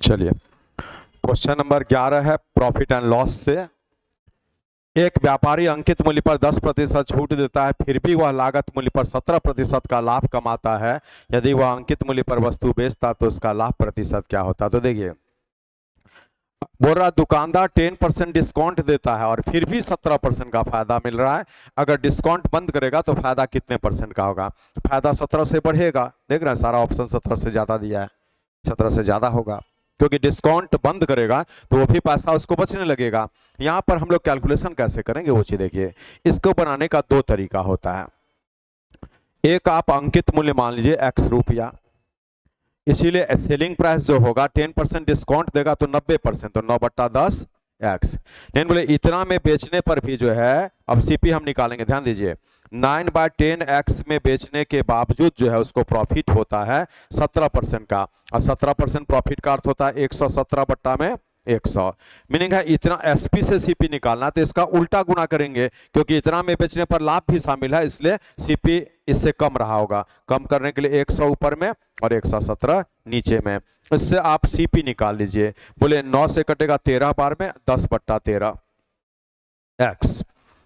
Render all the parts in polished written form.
चलिए, question number 11 है profit and loss से। एक व्यापारी अंकित मूल्य पर 10% छूट देता है, फिर भी वह लागत मूल्य पर 17% का लाभ कमाता है। यदि वह अंकित मूल्य पर वस्तु बेचता तो उसका लाभ प्रतिशत क्या होता? तो देखिए, बोल रहा दुकानदार 10% डिस्काउंट देता है और फिर भी 17% का फायदा मिल रहा है। अगर डिस्काउंट बंद करेगा तो फायदा कितने परसेंट का होगा? फायदा 17 से बढ़ेगा। देख रहे हैं, सारा ऑप्शन 17 से ज्यादा दिया है, 17 से ज्यादा होगा, क्योंकि डिस्काउंट बंद करेगा तो वो भी पैसा उसको बचने लगेगा। यहां पर हम लोग कैलकुलेशन कैसे करेंगे वो चीज देखिए। इसको बनाने का दो तरीका होता है। एक, आप अंकित मूल्य मान लीजिए x रुपया, इसीलिए सेलिंग प्राइस जो होगा 10% डिस्काउंट देगा तो 90%, तो 9/10 x। लेकिन बोले इतना में बेचने पर भी जो है, अब सीपी हम निकालेंगे, ध्यान दीजिए, 9/10 x में बेचने के बावजूद जो है उसको प्रॉफिट होता है 17% का, और 17% प्रॉफिट का अर्थ होता है 117 बट्टा में 100। मीनिंग है इतना एसपी से सीपी निकालना तो इसका उल्टा गुना करेंगे, क्योंकि इतना में बेचने पर लाभ भी शामिल है, इसलिए सीपी इससे कम रहा होगा। कम करने के लिए 100 ऊपर में और 117 नीचे में, इससे आप सीपी निकाल लीजिए। बोले 9 से कटेगा 13 बार में 10/13 x,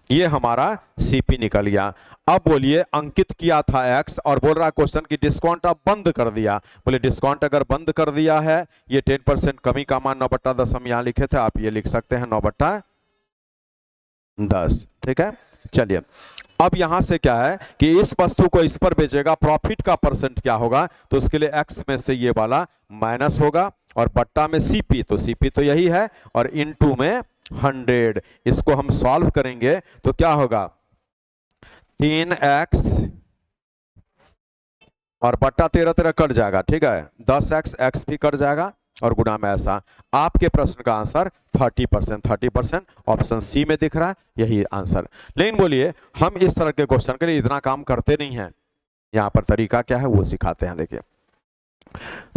ये हमारा सीपी निकल गया। अब बोलिए अंकित किया था x और बोल रहा क्वेश्चन की डिस्काउंट अब बंद कर दिया। बोले डिस्काउंट अगर बंद कर दिया है, ये 10% कमी का मान 9/10 हम यहां लिखे थे, आप ये लिख सकते हैं 9/10। ठीक है, चलिए अब यहां से क्या है कि इस वस्तु को इस पर बेचेगा, प्रॉफिट का परसेंट क्या होगा? तो उसके लिए x में से ये वाला माइनस होगा और बट्टा में सीपी, तो सीपी तो यही है, और इनटू में 100। इसको हम सॉल्व करेंगे तो क्या होगा? 3x और बट्टा 13 कट जाएगा, ठीक है, 10x, x भी कट जाएगा और गुना में ऐसा। आपके प्रश्न का आंसर 30%, ऑप्शन सी में दिख रहा है, यही आंसर। लेकिन बोलिए हम इस तरह के क्वेश्चन के लिए इतना काम करते नहीं हैं। यहां पर तरीका क्या है वो सिखाते हैं। देखिए,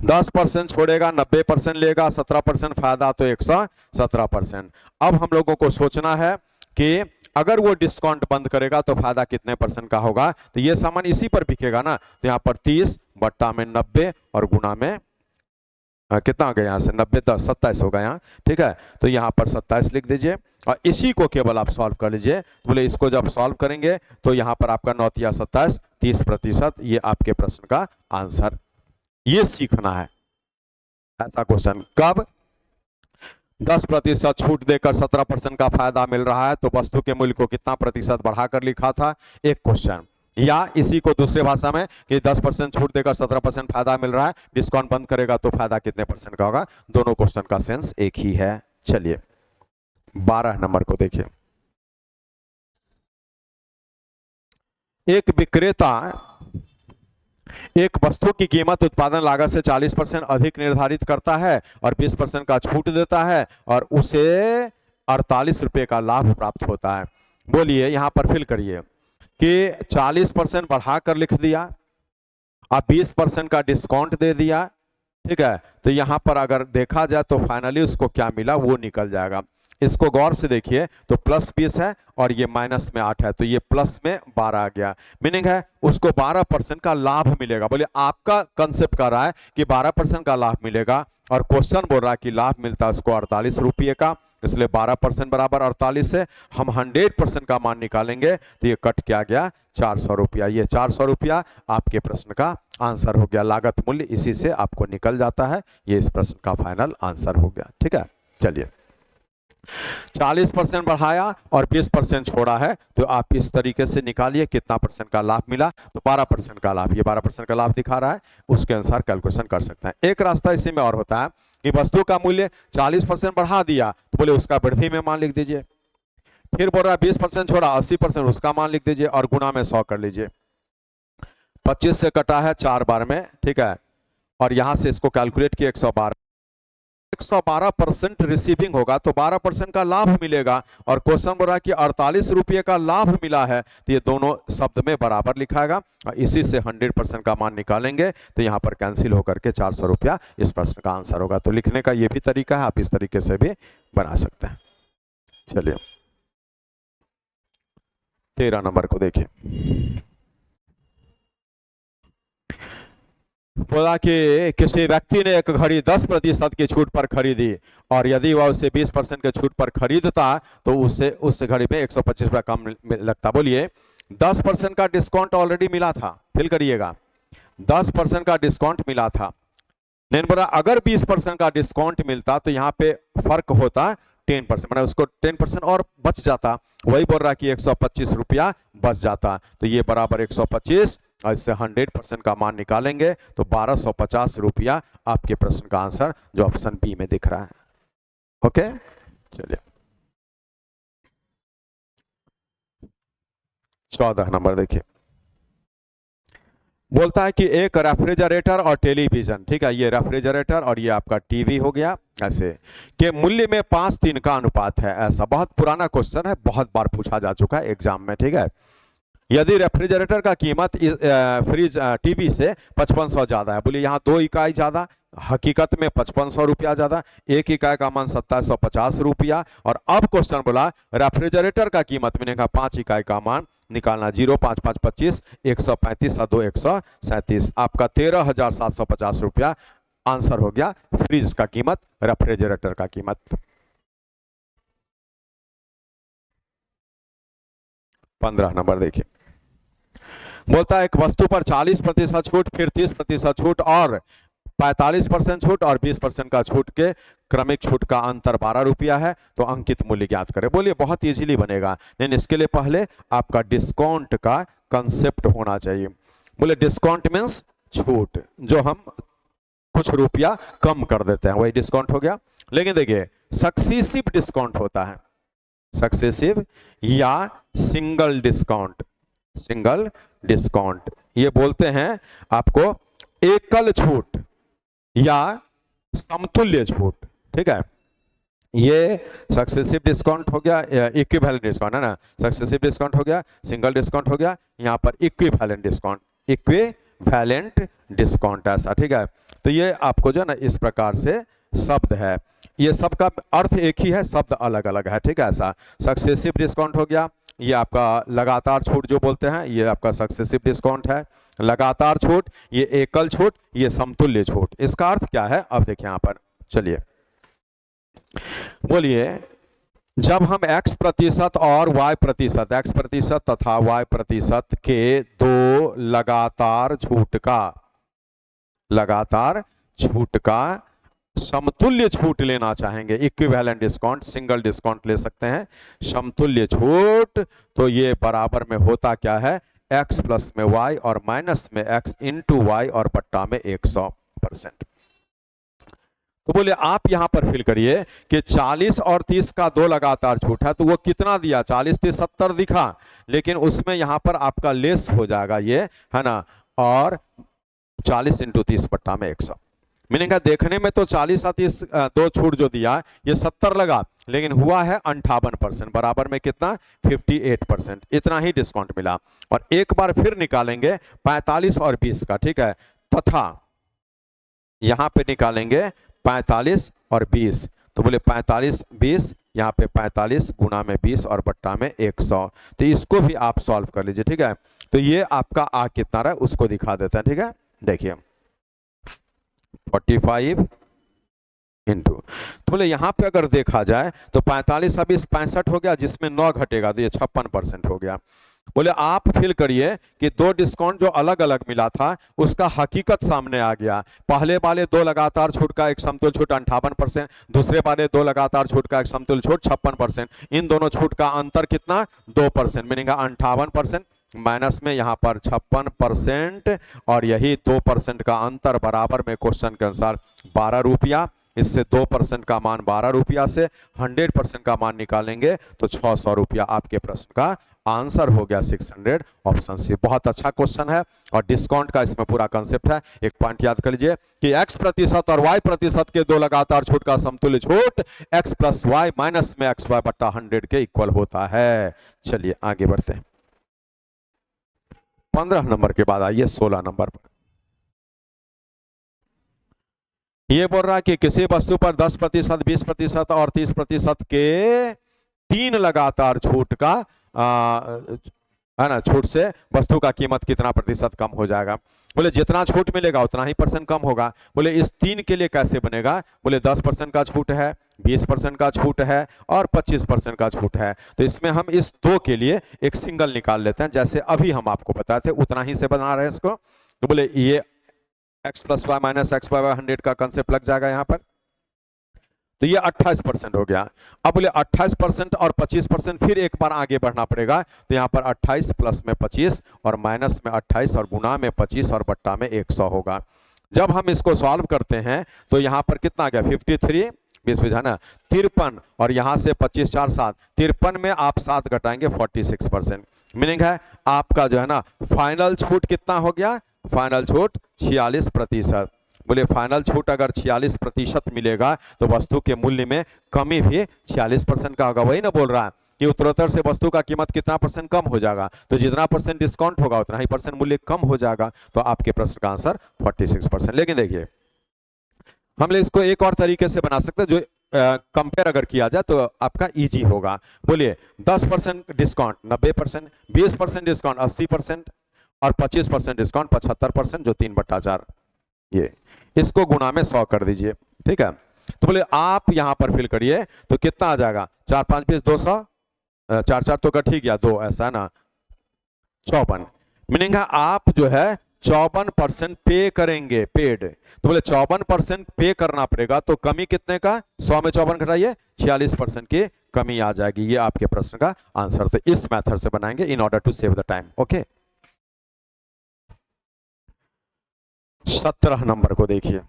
10% छोड़ेगा 90% लेगा, 17% फायदा तो 117%। अब हम लोगों को सोचना है कि अगर वो डिस्काउंट बंद करेगा तो फायदा कितने परसेंट का होगा? तो ये सामान इसी पर बिकेगा ना, तो यहां पर 30 बट्टा में 90 और गुना में कितना आ गया? यहां से 90 10 27 होगा यहाँ, ठीक है, तो यहां पर 27 लिख दीजिए और इसी को केवल आप सॉल्व कर लीजिए। बोले इसको जब सॉल्व करेंगे तो यहां पर आपका 9 या 27 30%, ये आपके प्रश्न का आंसर। ये सीखना है ऐसा क्वेश्चन। कब 10% छूट देकर 17% का फायदा मिल रहा है, तो वस्तु के मूल्य को कितना प्रतिशत बढ़ाकर लिखा था, एक क्वेश्चन। या इसी को दूसरे भाषा में कि 10% छूट देकर 17% फायदा मिल रहा है, डिस्काउंट बंद करेगा तो फायदा कितने परसेंट का होगा। दोनों क्वेश्चन का सेंस एक ही है। चलिए 12 नंबर को देखिए। एक विक्रेता एक वस्तु की कीमत उत्पादन लागत से 40% अधिक निर्धारित करता है और 20% का छूट देता है और उसे 48 रुपए का लाभ प्राप्त होता है। बोलिए यहां पर फिल करिए कि 40% बढ़ाकर लिख दिया, अब 20% का डिस्काउंट दे दिया, ठीक है, तो यहां पर अगर देखा जाए तो फाइनली उसको क्या मिला वो निकल जाएगा। इसको गौर से देखिए तो +20 है और ये -8 है, तो ये प्लस में 12 आ गया। मीनिंग है उसको 12% का लाभ मिलेगा। बोले आपका कंसेप्ट कर रहा है कि 12% का लाभ मिलेगा और क्वेश्चन बोल रहा है कि लाभ मिलता है उसको 48 रुपये का, इसलिए 12% बराबर 48 से हम 100% का मान निकालेंगे तो ये कट क्या गया? 400 रुपया। ये 400 रुपया आपके प्रश्न का आंसर हो गया। लागत मूल्य इसी से आपको निकल जाता है। ये इस प्रश्न का फाइनल आंसर हो गया। ठीक है, चलिए 40% बढ़ाया और 20% छोड़ा है, तो आप इस तरीके से निकालिए कितना परसेंट का लाभ मिला। तो 12% का लाभ, ये 12% का लाभ दिखा रहा है, उसके अनुसार कैलकुलेशन कर सकते हैं। एक रास्ता इसी में और होता है कि वस्तु का मूल्य 40% बढ़ा दिया तो बोले उसका वृद्धि में मान लिख दीजिए, फिर बोल रहा है 20% छोड़ा 80% उसका मान लिख दीजिए और गुना में 100 कर लीजिए। 25 से कटा है 4 बार में, ठीक है, और यहां से इसको कैलकुलेट किया 112% रिसीविंग होगा तो 12% का लाभ मिलेगा। और क्वेश्चन बोल रहा है कि 48 रुपये का लाभ मिला है, तो ये दोनों शब्द में बराबर लिखाएगा और इसी से 100% का मान निकालेंगे तो यहां पर कैंसिल होकर के 400 रुपया इस प्रश्न का आंसर होगा। तो लिखने का ये भी तरीका है, आप इस तरीके से भी बना सकते हैं। चलिए 13 नंबर को देखिए। बोला कि किसी व्यक्ति ने एक घड़ी 10% की छूट पर खरीदी और यदि वह उसे 20% के छूट पर खरीदता तो उसे उस घड़ी में 125 रुपया कम लगता। बोलिए 10% का डिस्काउंट ऑलरेडी मिला था, फिल करिएगा, 10% का डिस्काउंट मिला था। नहीं बोला अगर 20% का डिस्काउंट मिलता तो यहाँ पे फर्क होता 10%, मैंने उसको 10% और बच जाता। वही बोल रहा कि 125 रुपया बच जाता, तो ये बराबर 125 और इससे 100% का मान निकालेंगे तो 1250 रुपया आपके प्रश्न का आंसर जो ऑप्शन बी में दिख रहा है। ओके, चलिए 14 नंबर देखिए। बोलता है कि एक रेफ्रिजरेटर और टेलीविजन, ठीक है, ये रेफ्रिजरेटर और ये आपका टीवी हो गया, ऐसे के मूल्य में 5:3 का अनुपात है। ऐसा बहुत पुराना क्वेश्चन है, बहुत बार पूछा जा चुका है एग्जाम में, ठीक है। यदि रेफ्रिजरेटर का कीमत फ्रिज टीवी से 5500 ज्यादा है, बोलिए यहाँ 2 इकाई ज्यादा, हकीकत में 5500 रुपया ज्यादा, एक इकाई का मान 2750 रुपया। और अब क्वेश्चन बोला रेफ्रिजरेटर का कीमत मैंने कहा 5 इकाई का मान निकालना, 0 5 5 25, 135 और 2 137, आपका 13,750 रुपया आंसर हो गया फ्रिज का कीमत, रेफ्रिजरेटर का कीमत। 15 नंबर देखिए। बोलता है एक वस्तु पर 40% छूट, फिर 30% छूट और 45% छूट और 20% का छूट के क्रमिक छूट का अंतर 12 रुपया है, तो अंकित मूल्य ज्ञात करें। बोलिए बहुत इजीली बनेगा, लेकिन इसके लिए पहले आपका डिस्काउंट का कंसेप्ट होना चाहिए। बोले डिस्काउंट मीन्स छूट, जो हम कुछ रुपया कम कर देते हैं, वही डिस्काउंट हो गया। लेकिन देखिए सक्सेसिव डिस्काउंट होता है, सक्सेसिव या सिंगल डिस्काउंट, सिंगल डिस्काउंट ये बोलते हैं आपको एकल छूट या समतुल्य छूट, ठीक है। ये सक्सेसिव डिस्काउंट हो गया, इक्विवेलेंट डिस्काउंट है ना, सक्सेसिव डिस्काउंट हो गया, सिंगल डिस्काउंट हो गया, यहाँ पर इक्विवेलेंट डिस्काउंट, इक्विवेलेंट डिस्काउंट ऐसा, ठीक है। तो ये आपको जो ना इस प्रकार से शब्द है, ये सब का अर्थ एक ही है, शब्द अलग अलग है, ठीक है। ऐसा सक्सेसिव डिस्काउंट हो गया, ये आपका लगातार छूट जो बोलते हैं, ये आपका सक्सेसिव डिस्काउंट है। लगातार छूट, ये एकल छूट, ये समतुल्य छूट। इसका अर्थ क्या है अब देखिए यहां पर, चलिए बोलिए जब हम x% और y%, x% तथा y% के दो लगातार छूट का समतुल्य छूट लेना चाहेंगे, इक्विवेलेंट डिस्काउंट, सिंगल डिस्काउंट ले सकते हैं, समतुल्य छूट, तो ये बराबर में होता क्या है, x प्लस में y और माइनस में x इंटू वाई और बट्टा में 100%। तो बोले आप यहां पर फिल करिए कि 40 और 30 का दो लगातार छूट है, तो वो कितना दिया, 40 30 70 दिखा, लेकिन उसमें यहां पर आपका लेस हो जाएगा ये, है ना, और 40 इंटू 30 बट्टा में 100। मैंने कहा देखने में तो 40 और 30 दो छूट जो दिया ये 70 लगा, लेकिन हुआ है 58%, बराबर में कितना 58%, इतना ही डिस्काउंट मिला। और एक बार फिर निकालेंगे 45 और 20 का, ठीक है, तथा यहां पे निकालेंगे 45 और 20, तो बोले 45 20, यहाँ पे 45 गुना में 20 और बट्टा में 100, तो इसको भी आप सॉल्व कर लीजिए, ठीक है। तो ये आपका आ कितना रहा उसको दिखा देते हैं, ठीक है। देखिए 45 इंटू, तो बोले यहां पे अगर देखा जाए तो 45 और 20 65 हो गया, जिसमें 9 घटेगा तो ये 56% हो गया। बोले आप फिल करिए कि दो डिस्काउंट जो अलग अलग मिला था उसका हकीकत सामने आ गया। पहले वाले दो लगातार छूट का एक समतुल्य छूट 58%, दूसरे वाले दो लगातार छूट का एक समतुल्य छूट 56%, इन दोनों छूट का अंतर कितना 2%, मीनिंग 58% माइनस में यहाँ पर 56% और यही 2% का अंतर बराबर में क्वेश्चन के अनुसार 12 रुपया। इससे 2% का मान 12 रुपया से 100% का मान निकालेंगे तो 600 रुपया आपके प्रश्न का आंसर हो गया 600, ऑप्शन सी। बहुत अच्छा क्वेश्चन है और डिस्काउंट का इसमें पूरा कंसेप्ट है। एक पॉइंट याद कर लीजिए कि x% और y% के दो लगातार छूट का समतुल्य छूट x प्लस वाई माइनस में एक्स वाई बट्टा 100 के इक्वल होता है। चलिए आगे बढ़ते हैं, 15 नंबर के बाद आइए 16 नंबर पर। ये बोल रहा है कि किसी वस्तु पर 10%, 20% और 30% के 3 लगातार छूट का है ना, छूट से वस्तु का कीमत कितना प्रतिशत कम हो जाएगा। बोले जितना छूट मिलेगा उतना ही परसेंट कम होगा। बोले इस 3 के लिए कैसे बनेगा? बोले 10% का छूट है, 20% का छूट है और 25% का छूट है। तो इसमें हम इस 2 के लिए एक सिंगल निकाल लेते हैं, जैसे अभी हम आपको बताए थे उतना ही से बना रहे हैं इसको। तो बोले ये x + y - x / 100 का कंसेप्ट लग जाएगा यहाँ पर। तो ये 28% हो गया। अब बोले 28% और 25% फिर एक बार आगे बढ़ना पड़ेगा। तो यहाँ पर 28 प्लस में 25 और माइनस में 28 और गुना में 25 और बट्टा में 100 होगा। जब हम इसको सॉल्व करते हैं तो यहाँ पर कितना आ गया? 53, 20 है ना, 53 और यहाँ से 25 4 7, 53 में आप 7 घटाएंगे 46%। मीनिंग है आपका जो है ना फाइनल छूट कितना हो गया? फाइनल छूट 46%। बोले फाइनल छूट अगर 46% मिलेगा तो वस्तु के मूल्य में कमी भी 46% का होगा। वही ना बोल रहा है कि उत्तरोत्तर से वस्तु का कीमत कितना परसेंट कम हो जाएगा, तो जितना परसेंट डिस्काउंट होगा उतना ही परसेंट मूल्य कम हो जाएगा। तो आपके प्रश्न का आंसर 46%। लेकिन देखिए हम लोग इसको एक और तरीके से बना सकते हैं जो कंपेयर अगर किया जाए तो आपका इजी होगा। बोलिए 10% डिस्काउंट 90%, 20% डिस्काउंट 80% और 25% डिस्काउंट 75%, जो 3/4 ये इसको गुना में 100 कर दीजिए। ठीक है, तो बोले आप यहां पर फिल करिए तो कितना आ जाएगा? 4 5 20 200, 4 4 तो कट ही गया, 2 ऐसा है ना 54। मीनिंग है आप जो है 54% पे करेंगे, पेड। तो बोले 54% पे करना पड़ेगा, तो कमी कितने का? 100 में 54 घटाइए 46% की कमी आ जाएगी। ये आपके प्रश्न का आंसर। तो इस मेथड से बनाएंगे in order to save the time. Okay, 17 number को देखिए।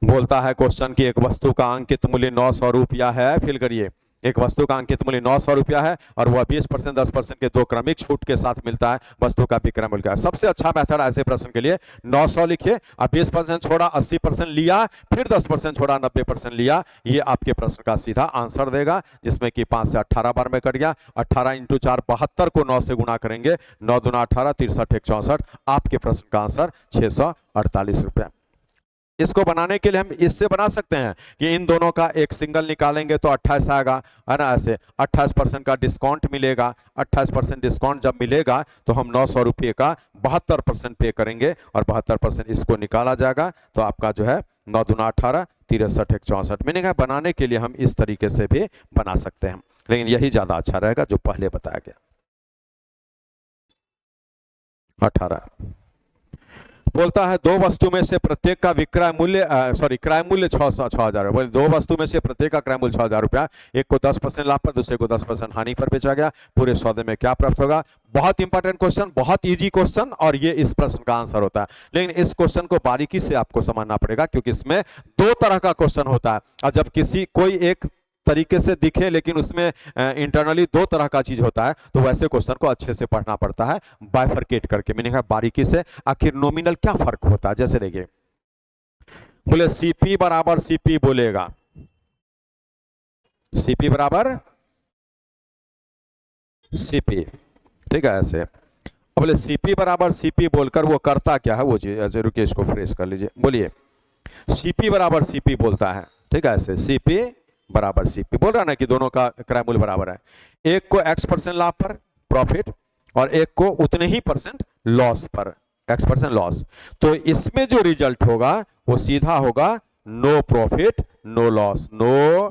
बोलता है क्वेश्चन की एक वस्तु का अंकित मूल्य 900 रुपया है। फिल करिए, एक वस्तु का अंकित मूल्य 900 रुपया है और वह 20%, 10% के 2 क्रमिक छूट के साथ मिलता है। वस्तु का विक्रय मूल्य क्या है? सबसे अच्छा मेथड ऐसे प्रश्न के लिए 900 लिखिए, अब 20% छोड़ा 80% लिया, फिर 10% छोड़ा 90% लिया। ये आपके प्रश्न का सीधा आंसर देगा, जिसमें कि 5 से 18 बार में कट गया। 18 × 4 72 को 9 से गुना करेंगे, 9 दूना 18, 63 1 64। आपके प्रश्न का आंसर 648 रुपया। इसको बनाने के लिए हम इससे बना सकते हैं कि इन दोनों का एक सिंगल निकालेंगे तो 28 आएगा, है ना। ऐसे 28% का डिस्काउंट मिलेगा। 28% डिस्काउंट जब मिलेगा तो हम 900 रुपये का 72% पे करेंगे और 72% इसको निकाला जाएगा। तो आपका जो है 9 दूना 18, 63 1 64। मीनिंग है बनाने के लिए हम इस तरीके से भी बना सकते हैं, लेकिन यही ज्यादा अच्छा रहेगा जो पहले बताया गया। 18 बोलता है दो वस्तु में से प्रत्येक का विक्रय मूल्य क्रय मूल्य 6,000 है। बोले दो वस्तु में से प्रत्येक का क्रय मूल्य 6,000 रुपया, एक को 10% लाभ पर, दूसरे को 10% हानि पर बेचा गया। पूरे सौदे में क्या प्राप्त होगा? बहुत इंपॉर्टेंट क्वेश्चन, बहुत इजी क्वेश्चन, और ये इस प्रश्न का आंसर होता है। लेकिन इस क्वेश्चन को बारीकी से आपको समझना पड़ेगा, क्योंकि इसमें 2 तरह का क्वेश्चन होता है। और जब कोई एक तरीके से दिखे लेकिन उसमें इंटरनली 2 तरह का चीज होता है, तो वैसे क्वेश्चन को अच्छे से पढ़ना पड़ता है, बाइफरकेट करके। मीनिंग है बारीकी से आखिर नॉमिनल क्या फर्क होता है। जैसे देखिए, बोले सीपी बराबर सीपी बोलेगा, सीपी बराबर सीपी, ठीक है ऐसे। अब बोले सीपी बराबर सीपी बोलकर वो करता क्या है वो चीज, ऐसे रुकिए इसको फ्रेश कर लीजिए। बोलिए सीपी बराबर सीपी बोलता है, ठीक है ऐसे, सीपी बराबर सीपी बोल रहा है ना कि दोनों का क्रय मूल्य बराबर है। एक को x% लाभ पर प्रॉफिट और एक को उतने ही % लॉस पर, x% लॉस। तो इसमें जो रिजल्ट होगा वो सीधा होगा no profit no loss, no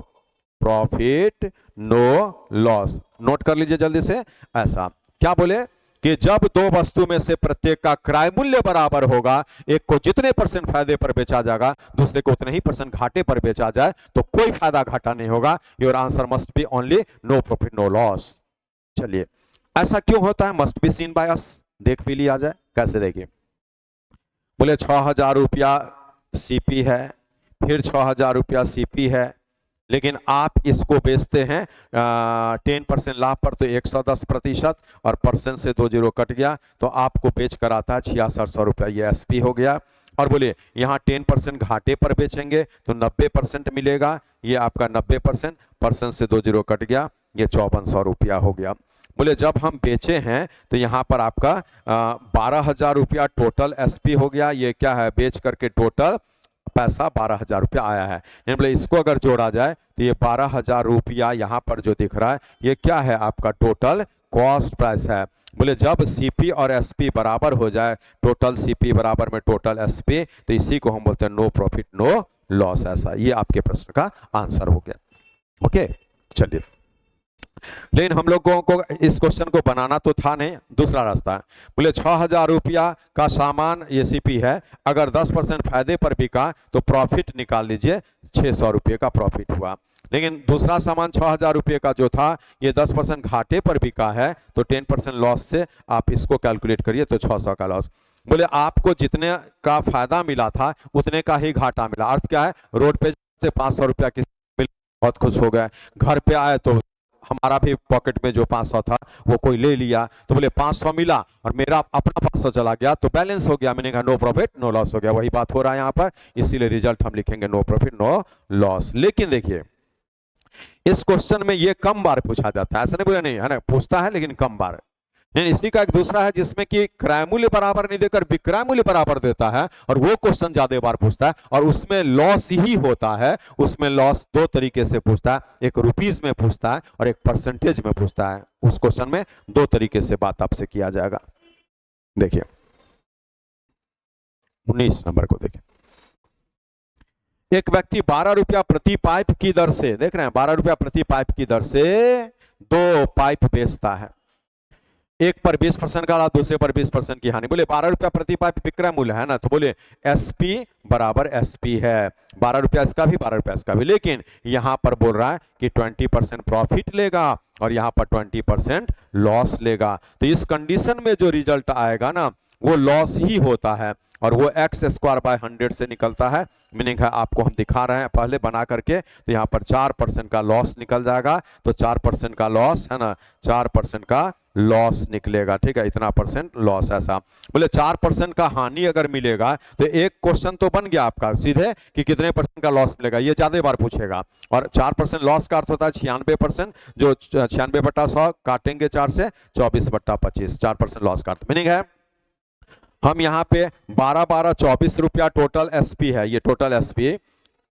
profit no loss. Note कर लीजिए जल्दी से। ऐसा क्या बोले कि जब 2 वस्तु में से प्रत्येक का क्रय मूल्य बराबर होगा, एक को जितने % फायदे पर बेचा जाएगा, दूसरे को उतने ही % घाटे पर बेचा जाए, तो कोई फायदा घाटा नहीं होगा। Your answer must be only no profit no loss. चलिए ऐसा क्यों होता है? Must be seen by us, देख भी लिया जाए। कैसे देखिए, बोले 6,000 रुपया सीपी है, फिर 6,000 रुपया सीपी है, लेकिन आप इसको बेचते हैं 10% लाभ पर, तो 110% और परसेंट से 2 जीरो कट गया, तो आपको बेच कर आता है 6,600 रुपया। ये एसपी हो गया। और बोलिए यहाँ 10% घाटे पर बेचेंगे तो 90% मिलेगा, ये आपका 90%, परसेंट से 2 जीरो कट गया, ये 5400 रुपया हो गया। बोले जब हम बेचे हैं तो यहाँ पर आपका 12,000 रुपया टोटल एसपी हो गया। ये क्या है? बेच करके टोटल पैसा 12,000 रुपया आया है। बोले इसको अगर जोड़ा जाए तो ये 12,000 रुपया यहाँ पर जो दिख रहा है ये क्या है, आपका टोटल कॉस्ट प्राइस है। बोले जब सीपी और एसपी बराबर हो जाए, टोटल सीपी बराबर में टोटल एसपी, तो इसी को हम बोलते हैं नो प्रॉफिट नो लॉस। ऐसा ये आपके प्रश्न का आंसर हो गया। ओके चलिए, लेकिन हम लोगों को इस क्वेश्चन को बनाना तो था नहीं, दूसरा रास्ता है। बोले 6,000 रुपया का सामान ये सीपी है, अगर 10% फायदे पर बिका तो प्रॉफिट निकाल लीजिए, 600 रुपये का प्रॉफिट हुआ। लेकिन दूसरा सामान 6,000 रुपये का जो था ये 10% घाटे पर बिका है, तो 10% लॉस से आप इसको कैलकुलेट करिए तो 600 का लॉस। बोले आपको जितने का फायदा मिला था उतने का ही घाटा मिला। अर्थ क्या है, रोड पे 500 रुपया की बहुत खुश हो गए, घर पे आए तो हमारा भी पॉकेट में जो 500 था वो कोई ले लिया, तो बोले 500 मिला और मेरा अपना 500 चला गया, तो बैलेंस हो गया। मैंने कहा नो प्रॉफिट नो लॉस हो गया। वही बात हो रहा है यहाँ पर, इसीलिए रिजल्ट हम लिखेंगे नो प्रॉफिट नो लॉस। लेकिन देखिए इस क्वेश्चन में ये कम बार पूछा जाता है, ऐसा नहीं बोला नहीं है ना, पूछता है लेकिन कम बार। नहीं, इसी का एक दूसरा है जिसमें कि क्रय मूल्य बराबर नहीं देकर विक्रय मूल्य बराबर देता है, और वो क्वेश्चन ज्यादा बार पूछता है, और उसमें लॉस ही होता है। उसमें लॉस दो तरीके से पूछता है, एक रुपीज में पूछता है और एक परसेंटेज में पूछता है। उस क्वेश्चन में दो तरीके से बात आपसे किया जाएगा। देखिए 19 नंबर को देखिए, एक व्यक्ति 12 रुपया प्रति पाइप की दर से, देख रहे हैं 12 रुपया प्रति पाइप की दर से 2 पाइप बेचता है। एक पर 20% का लाभ, दूसरे पर 20% की हानि। बोले 12 रुपया प्रति पाइप विक्रय मूल्य है ना, तो बोले एसपी बराबर एसपी है, 12 रुपया इसका भी 12 रुपया इसका भी। लेकिन यहां पर बोल रहा है कि 20% प्रॉफिट लेगा और यहां पर 20% लॉस लेगा। तो इस कंडीशन में जो रिजल्ट आएगा ना वो लॉस ही होता है, और वो एक्स स्क्वायर बाय 100 से निकलता है। मीनिंग है आपको हम दिखा रहे हैं पहले बना करके, तो यहाँ पर 4% का लॉस निकल जाएगा। तो 4% का लॉस है ना, 4% का लॉस निकलेगा, ठीक है, इतना परसेंट लॉस। ऐसा बोले 4% का हानि अगर मिलेगा तो एक क्वेश्चन तो बन गया आपका सीधे कि कितने परसेंट का लॉस मिलेगा, ये ज्यादा बार पूछेगा। और 4% लॉस का अर्थ होता है 96%, जो 96/100 काटेंगे 4 से 24/25, 4% लॉस का अर्थ। मीनिंग है हम यहाँ पे 12 24 रुपया टोटल एसपी है, ये टोटल एसपी,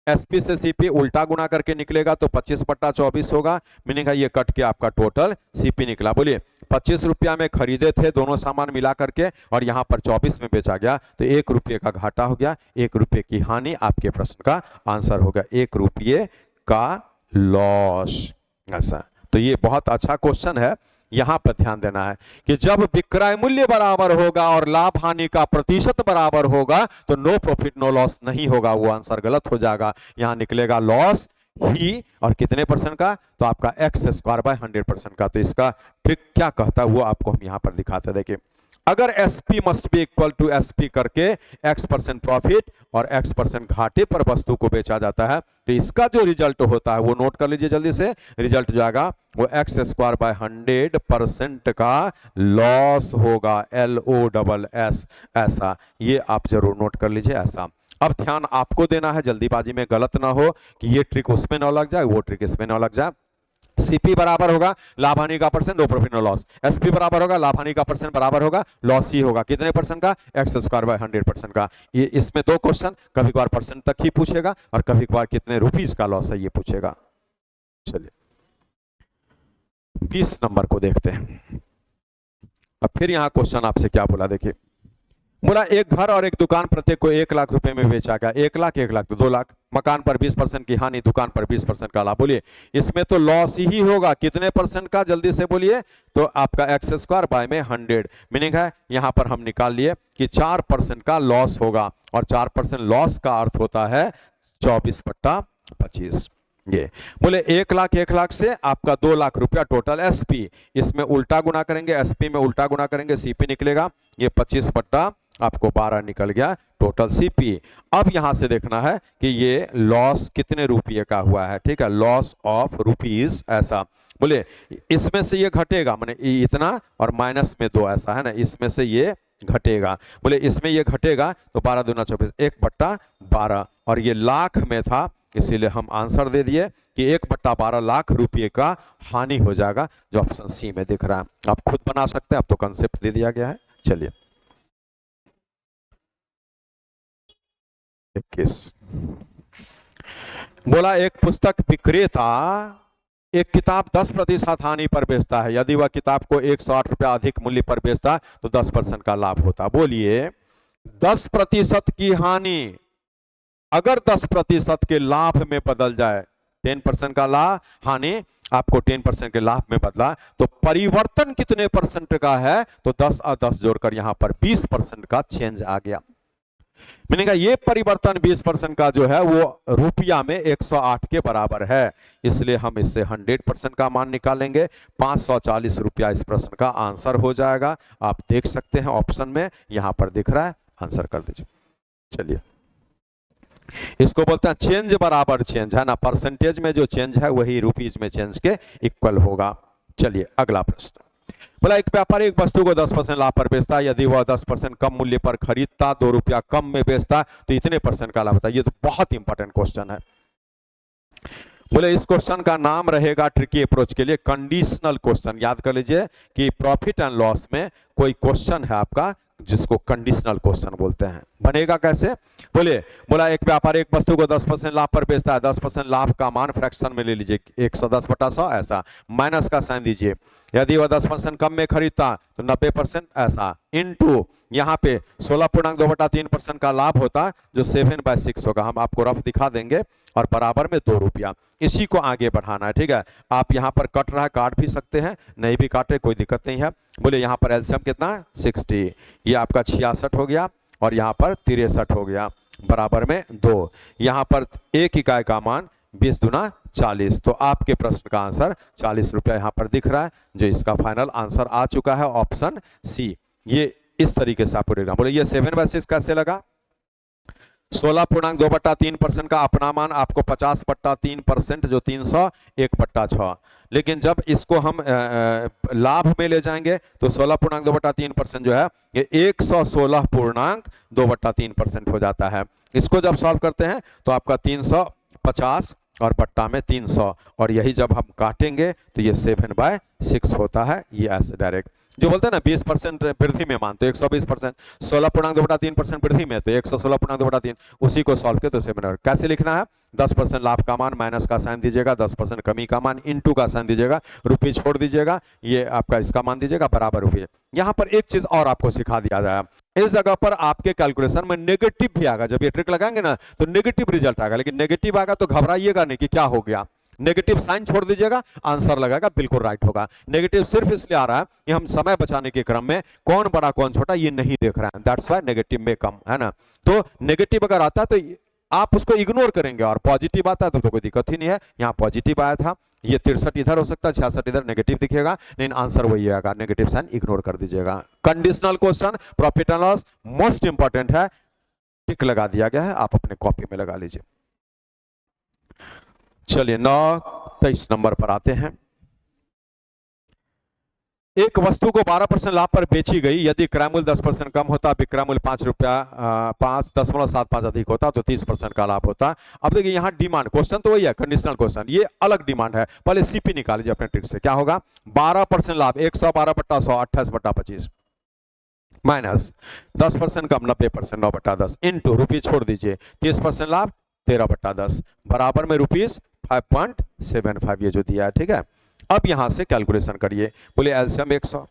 एसपी से सीपी उल्टा गुना करके निकलेगा तो 25/24 होगा। मीनिंग है ये कट के आपका टोटल सीपी निकला। बोलिए 25 रुपया में खरीदे थे दोनों सामान मिला करके, और यहाँ पर 24 में बेचा गया, तो 1 रुपये का घाटा हो गया, 1 रुपये की हानि। आपके प्रश्न का आंसर होगा 1 रुपये का लॉस। ऐसा, तो ये बहुत अच्छा क्वेश्चन है। यहां पर ध्यान देना है कि जब विक्रय मूल्य बराबर होगा और लाभ हानि का प्रतिशत बराबर होगा तो नो प्रॉफिट नो लॉस नहीं होगा, वो आंसर गलत हो जाएगा। यहां निकलेगा लॉस ही, और कितने परसेंट का, तो आपका एक्स स्क्वायर बाय 100% का। तो इसका ट्रिक क्या कहता है वो आपको हम यहां पर दिखाते हैं। देखिए अगर SP must be equal to SP करके X% प्रॉफिट और X% घाटे पर वस्तु को बेचा जाता है, तो इसका जो रिजल्ट होता है वो नोट कर लीजिए जल्दी से। रिजल्ट जो आएगा वो एक्स स्क्वायर बाय 100% का लॉस होगा, LOSS। ऐसा, ये आप जरूर नोट कर लीजिए। ऐसा, अब ध्यान आपको देना है, जल्दीबाजी में गलत ना हो कि ये ट्रिक उसमें ना लग जाए वो ट्रिक इसमें ना लग जाए। सीपी बराबर होगा लाभ हानि का percent, no profit no loss. SP बराबर होगा लाभ हानि का परसेंट बराबर होगा लॉस ही होगा, कितने परसेंट का, एक्स स्क्वायर बाय 100% का। ये इसमें दो क्वेश्चन, कभी कभार परसेंट तक ही पूछेगा और कभी कभार कितने रुपीस का लॉस है ये पूछेगा। चलिए 20 नंबर को देखते हैं। अब फिर यहां क्वेश्चन आपसे क्या बोला, देखिए बोला एक घर और एक दुकान प्रत्येक को 1 लाख रुपए में बेचा गया। 1 लाख 1 लाख तो 2 लाख। मकान पर 20% की हानि, दुकान पर 20% का लाभ। बोलिए इसमें तो लॉस ही होगा, कितने परसेंट का, जल्दी से बोलिए। तो आपका एक्स स्क्वायर बाय में 100। मीनिंग है यहां पर हम निकाल लिए कि 4% का लॉस होगा, और 4% लॉस का अर्थ होता है 24/25। ये बोले 1 लाख 1 लाख से आपका 2 लाख रुपया टोटल एसपी, इसमें उल्टा गुना करेंगे, एसपी में उल्टा गुना करेंगे, सीपी निकलेगा, ये 25/12 निकल गया टोटल सीपी। अब यहां से देखना है कि ये लॉस कितने रुपये का हुआ है, ठीक है, लॉस ऑफ रुपीज। ऐसा बोले इसमें से ये घटेगा, माने इतना और माइनस में 2, ऐसा है ना, इसमें से ये घटेगा। बोले इसमें ये घटेगा तो 12 दूना 24, 1/12, और ये लाख में था इसीलिए हम आंसर दे दिए कि 1/12 लाख रुपये का हानि हो जाएगा, जो ऑप्शन सी में दिख रहा है। आप खुद बना सकते हैं, अब तो कंसेप्ट दे दिया गया है। चलिए 21। बोला एक पुस्तक विक्रेता एक किताब 10% हानि पर बेचता है, यदि वह किताब को 108 रुपया अधिक मूल्य पर बेचता तो 10% का लाभ होता। बोलिए 10% की हानि अगर 10% के लाभ में बदल जाए, 10% का लाभ हानि आपको 10% के लाभ में बदला तो परिवर्तन कितने परसेंट का है, तो 10 और 10 जोड़कर यहां पर 20% का चेंज आ गया। मैंने ये परिवर्तन 20% का जो है वो रुपया में 108 के बराबर है, इसलिए हम इससे 100% का मान निकालेंगे। 540 रुपया इस प्रश्न का आंसर हो जाएगा। आप देख सकते हैं ऑप्शन में यहां पर दिख रहा है, आंसर कर दीजिए। चलिए इसको बोलते हैं चेंज बराबर चेंज, है ना, परसेंटेज में जो चेंज है वही रुपीज में चेंज के इक्वल होगा। चलिए अगला प्रश्न। बोला एक व्यापारी एक वस्तु को 10% लाभ पर बेचता है, यदि वह 10% कम मूल्य पर खरीदता, 2 रुपया कम में बेचता तो इतने % का लाभ होता है। ये तो बहुत इंपॉर्टेंट क्वेश्चन है। बोले इस क्वेश्चन का नाम रहेगा ट्रिकी अप्रोच के लिए कंडीशनल क्वेश्चन। याद कर लीजिए कि प्रॉफिट एंड लॉस में कोई क्वेश्चन है आपका जिसको कंडीशनल क्वेश्चन बोलते हैं। बनेगा कैसे? बोला एक व्यापारी एक वस्तु को 10% लाभ पर बेचता है, 10% लाभ का मान फ्रैक्शन में ले लीजिए 110/100 ऐसा, माइनस का साइन दीजिए। यदि वह 10% कम में खरीदता तो 90% ऐसा, इनटू यहाँ पे 16.2/3% का लाभ होता जो 7/6 होगा। हम आपको रफ दिखा देंगे और बराबर में 2 रुपया। इसी को आगे बढ़ाना है, ठीक है। आप यहाँ पर कट रहा है, काट भी सकते हैं, नहीं भी काटे कोई दिक्कत नहीं है। बोले यहाँ पर एलसीएम कितना 60, ये आपका 66 हो गया और यहाँ पर 63 हो गया, बराबर में 2। यहाँ पर 1 इकाई का मान 20 दूना 40, तो आपके प्रश्न का आंसर 40 रुपया यहाँ पर दिख रहा है, जो इसका फाइनल आंसर आ चुका है ऑप्शन सी। ये इस तरीके से आपको देखना। बोले ये 7/6 कैसे लगा? 16.2/3% का अपना मान आपको 50/3% जो 301/6, लेकिन जब इसको हम लाभ में ले जाएंगे तो 16.2/3% जो है ये 116.2/3% हो जाता है। इसको जब सॉल्व करते हैं तो आपका 350 और बट्टा में 300, और यही जब हम काटेंगे तो ये 7/6 होता है। ये ऐसे डायरेक्ट जो बोलते हैं ना 20% वृद्धि में मान तो 120%, 16.2/3% वृद्धि में तो 116.2/3, उसी को सॉल्व किया तो 7। कैसे लिखना है? 10% लाभ का मान माइनस का साइन दीजिएगा, 10% कमी का मान इनटू का साइन दीजिएगा, रुपये छोड़ दीजिएगा, ये आपका इसका मान दीजिएगा बराबर रुपये। यहाँ पर एक चीज और आपको सिखा दिया जाए, इस जगह पर आपके कैलकुलेशन में नेगेटिव भी आएगा। जब ये ट्रिक लगाएंगे ना तो नेगेटिव रिजल्ट आएगा, लेकिन नेगेटिव आएगा तो घबराइएगा नहीं कि क्या हो गया। नेगेटिव साइन छोड़ दीजिएगा, आंसर लगेगा बिल्कुल राइट होगा। नेगेटिव सिर्फ इसलिए आ रहा है कि हम समय बचाने के क्रम में कौन बड़ा कौन छोटा ये नहीं देख रहे हैं, दैट्स व्हाई नेगेटिव में कम, है ना। तो नेगेटिव अगर आता है तो आप उसको इग्नोर करेंगे, और पॉजिटिव आता है तो कोई दिक्कत ही नहीं है। यहाँ पॉजिटिव आया था, ये 63 इधर हो सकता है, 66 इधर, नेगेटिव दिखेगा, लेकिन आंसर वही आएगा, नेगेटिव साइन इग्नोर कर दीजिएगा। Conditional question profit and loss most important है, टिक लगा दिया गया है, आप अपने कॉपी में लगा लीजिए। चलिए 23 नंबर पर आते हैं। एक वस्तु को 12% लाभ पर बेची गई, यदि क्रय मूल्य 10% कम होता, विक्रय मूल्य 5.75 अधिक होता तो 30% का लाभ होता। अब देखिए यहाँ डिमांड, क्वेश्चन तो वही है कंडीशनल क्वेश्चन, ये अलग डिमांड है। पहले सीपी निकालिए अपने ट्रिक से, क्या होगा? 12% लाभ 112/100 28/25 माइनस 10% कम 90% 9/10 इनटू रुपये छोड़ दीजिए 30% लाभ 13/10 बराबर में रुपीज 5.75 ये जो दिया है, ठीक है। अब यहां से कैलकुलेशन करिए। बोले एलसीएम 100,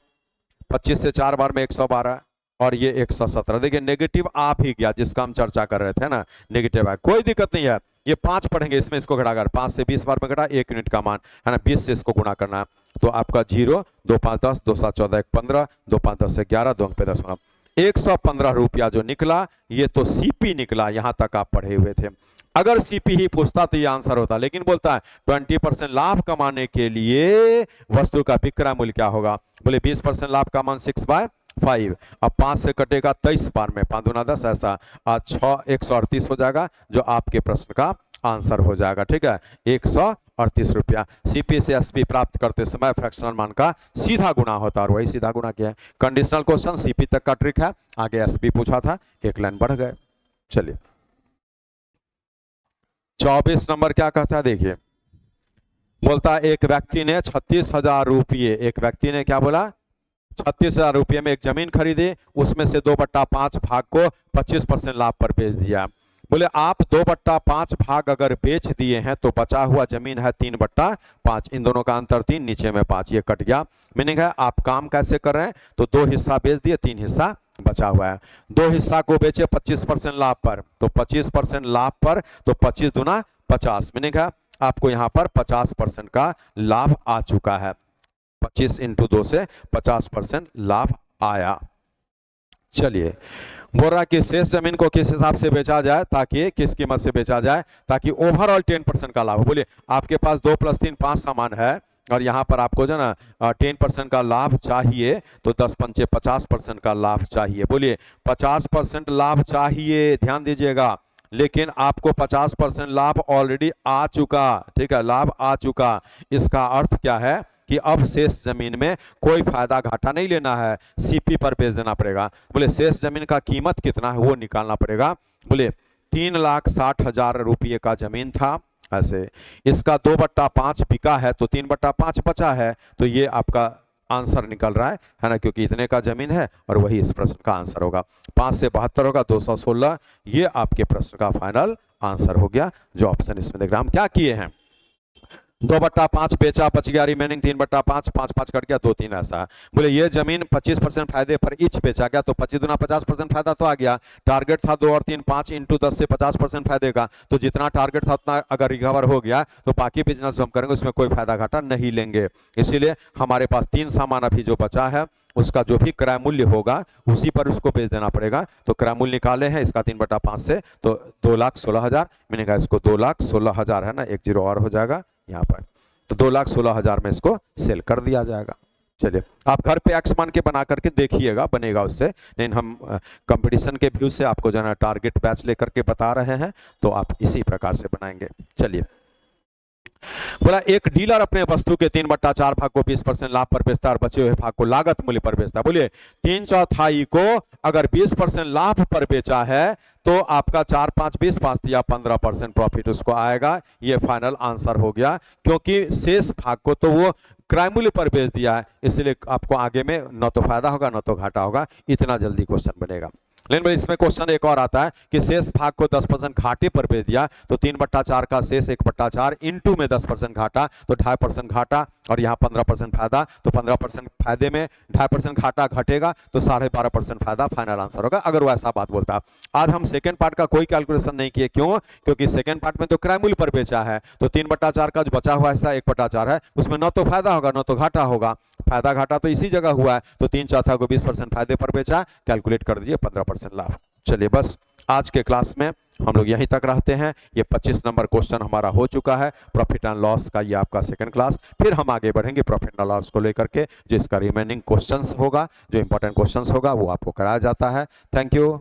25 से 4 बार में 112 और ये 117। देखिए नेगेटिव आ भी गया, जिसका हम चर्चा कर रहे थे ना, नेगेटिव है, कोई दिक्कत नहीं है। ये 5 पढ़ेंगे, इसमें इसको घटाकर 5 से 20 बार में घटा 1 यूनिट का मान, है ना, 20 से इसको गुणा करना है तो आपका 0, 2 5 10, 2 7 14, 1 15, 2 5 10 11, 2 पे 10 115 रुपया जो निकला ये तो सीपी निकला, यहां तक आप पढ़े हुए थे। अगर सीपी ही पूछता तो ये आंसर होता, लेकिन बोलता है 20% लाभ कमाने के लिए वस्तु का विक्रय मूल्य क्या होगा? बोले 20% लाभ का मान 6/5, अब 5 से कटेगा 23 बार में, 5 दूना 10 ऐसा, 6 138 हो जाएगा, जो आपके प्रश्न का आंसर हो जाएगा, ठीक है। 138 रुपया। सीपी से एसपी प्राप्त करते समय फ्रैक्शनल मान का सीधा गुणा होता है, और वही सीधा गुणा किया है। कंडीशनल क्वेश्चन सीपी तक का ट्रिक है, आगे एसपी पूछा था, एक लाइन बढ़ गए। चलिए 24 नंबर क्या कहता है, देखिए बोलता है एक व्यक्ति ने 36,000 रुपये, एक व्यक्ति ने क्या बोला? 36,000 रुपये में एक जमीन खरीदी, उसमें से 2/5 भाग को 25% लाभ पर बेच दिया। बोले आप 2/5 भाग अगर बेच दिए हैं तो बचा हुआ जमीन है 3/5, इन दोनों का अंतर 3, नीचे में 5, ये कट गया। मीनिंग है आप काम कैसे कर रहे हैं, तो 2 हिस्सा बेच दिए, 3 हिस्सा बचा हुआ है। 2 हिस्सा को बेचे 25% लाभ पर, तो 25% लाभ पर, तो 25 दूना 50, मीनिंग है आपको यहां पर 50% का लाभ आ चुका है। 25 × 2 से 50% लाभ आया। चलिए, बोल रहा कि शेष जमीन को किस हिसाब से बेचा जाए, ताकि किस कीमत से बेचा जाए ताकि ओवरऑल 10% का लाभ हो। बोलिए आपके पास 2 + 3 5 सामान है और यहाँ पर आपको जो ना 10% का लाभ चाहिए, तो 10 × 5 = 50% का लाभ चाहिए। बोलिए 50% लाभ चाहिए, ध्यान दीजिएगा, लेकिन आपको 50% लाभ ऑलरेडी आ चुका, ठीक है, लाभ आ चुका। इसका अर्थ क्या है कि अब शेष जमीन में कोई फायदा घाटा नहीं लेना है, सीपी पर बेच देना पड़ेगा। बोले शेष जमीन का कीमत कितना है वो निकालना पड़ेगा। बोले 3,60,000 रुपये का जमीन था, ऐसे इसका 2/5 बिका है तो 3/5 बचा है, तो ये आपका आंसर निकल रहा है ना, क्योंकि इतने का जमीन है और वही इस प्रश्न का आंसर होगा। 5 से 72 होगा 216, ये आपके प्रश्न का फाइनल आंसर हो गया, जो ऑप्शन इसमें देख रहे हैं। हम क्या किए हैं, 2/5 बेचा, बच गया रिमेनिंग 3/5, 5 कट गया, 2 3 ऐसा है। बोले ये जमीन 25% फायदे पर ईच बेचा गया, तो 25 दूना 50% फायदा तो आ गया। टारगेट था 2 और 3 5 × 10 से 50% फायदे का, तो जितना टारगेट था उतना अगर रिकवर हो गया तो बाकी बिजनेस जो हम करेंगे उसमें कोई फायदा घाटा नहीं लेंगे। इसीलिए हमारे पास 3 सामान अभी जो बचा है उसका जो भी क्रय मूल्य होगा उसी पर उसको बेच देना पड़ेगा। तो क्रय मूल्य निकाले हैं इसका 3/5 से, तो 2,16,000, मैंने कहा इसको 2,16,000 है ना, 1 0 और हो जाएगा यहाँ पर, तो 2,16,000 में इसको सेल कर दिया जाएगा। चलिए आप घर पे एक्स मान के बना करके देखिएगा, बनेगा उससे, लेकिन हम कंपटीशन के व्यू से आपको जो है टारगेट बैच लेकर के बता रहे हैं, तो आप इसी प्रकार से बनाएंगे। चलिए, बोला एक डीलर अपने वस्तु के 3/4 भाग को 20% लाभ पर बेचता है और बचे हुए भाग को लागत मूल्य पर बेचता है। बोलिए 3/4 को अगर 20% लाभ पर बेचा है तो आपका 4 5 20 5 या 15% प्रॉफिट उसको आएगा। ये फाइनल आंसर हो गया, क्योंकि शेष भाग को तो वो क्रय मूल्य पर बेच दिया है, इसलिए आपको आगे में न तो फायदा होगा न तो घाटा होगा, इतना जल्दी क्वेश्चन बनेगा। लेकिन इसमें क्वेश्चन एक और आता है कि शेष भाग को 10% घाटे पर बेच दिया, तो 3/4 का शेष 1/4 इंटू में 10% घाटा, तो 2.5% घाटा, और यहाँ 15% फायदा, तो 15% फायदे में 2.5% घाटा घटेगा, तो 12.5% फायदा फाइनल आंसर होगा, अगर वो ऐसा बात बोलता। आज हम सेकंड पार्ट का कोई कैलकुलेशन नहीं किए, क्यों? क्योंकि सेकंड पार्ट में तो क्रय मूल्य पर बेचा है, तो 3/4 का जो बचा हुआ हिस्सा 1/4 है, उसमें न तो फायदा होगा न तो घाटा होगा। फायदा घाटा तो इसी जगह हुआ है, तो 3/4 को 20% फायदे पर बेचा, कैलकुलेट कर दीजिए 15% लाभ। चलिए बस आज के क्लास में हम लोग यहीं तक रहते हैं। ये 25 नंबर क्वेश्चन हमारा हो चुका है प्रॉफिट एंड लॉस का, ये आपका सेकंड क्लास। फिर हम आगे बढ़ेंगे प्रॉफिट एंड लॉस को लेकर के, जो इसका रिमेनिंग क्वेश्चंस होगा, जो इंपॉर्टेंट क्वेश्चंस होगा वो आपको कराया जाता है। Thank you.